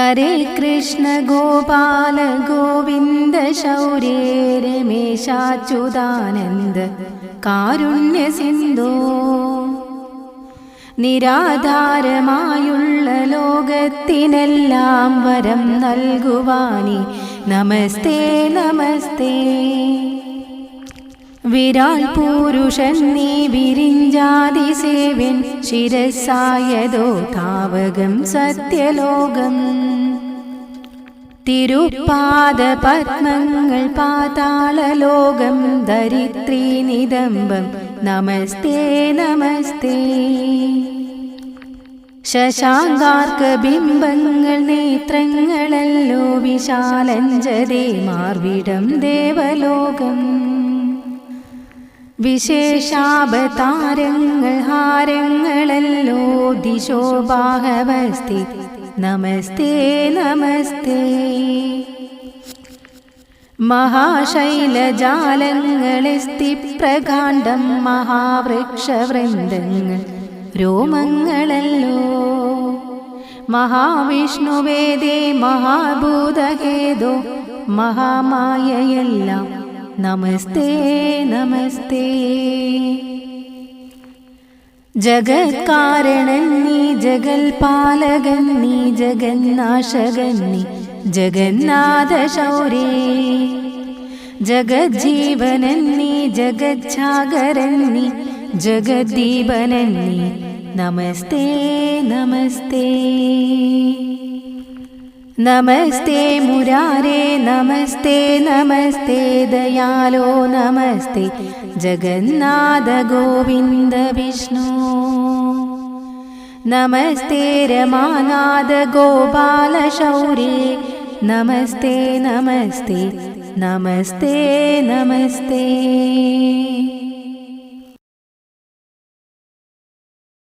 ഹരേ കൃഷ്ണ ഗോപാല ഗോവിന്ദ ശൗരേ രമേശാച്യുതാനന്ദ കാരുണ്യ സിന്ധോ. നിരാധാരമായുള്ള ലോകത്തിനെല്ലാം വരം നൽകുവാനേ നമസ്തേ നമസ്തേ. വിരാൾ പുരുഷൻ നീ വിരിഞ്ചാതിസേവ്യൻ ശിരസായതോ താവകം സത്യലോകം. തിരുപ്പാദ പത്മങ്ങൾ പാതാളലോകം ധരിത്രീ നിദംബം നമസ്തേ നമസ്തേ. ശശാങ്കാർക്ക ബിംബങ്ങൾ നേത്രങ്ങളല്ലോ വിശാലഞ്ചതേ മാർവിടം ദേവലോകം. വിശേഷാവതാരങ്ങൾ ഹാരങ്ങളല്ലോ ദിശോ ബാഹവസ്തി നമസ്തേ നമസ്തേ. മഹാശൈലജാലങ്ങളെസ്തിപ്രകാണ്ഡം മഹാവൃക്ഷവൃന്ദങ്ങൾ രോമങ്ങളല്ലോ. മഹാവിഷ്ണുവേദേ മഹാഭൂതഹേതോ മഹാമായയെല്ലാം നമസ്തേ നമസ്തേ. ജഗത്കാരണൻ നീ ജഗൽപാലകൻ നീ ജഗന്നാശകൻ നീ ജഗന്നാഥ ശൗരേ. ജഗജ്ജീവനൻ നീ ജഗജ്ജാഗരൻ നീ ജഗദ്ദീപനൻ നീ നമസ്തേ നമസ്തേ. നമസ്തേ മുരാരേ നമസ്തേ നമസ്തേ ദയാലോ നമസ്തേ ജഗന്നാഥ ഗോവിന്ദ വിഷ്ണു. നമസ്തേ രമാനാഥ ഗോപാല ശൗരേ നമസ്തേ നമസ്തേ നമസ്തേ നമസ്തേ.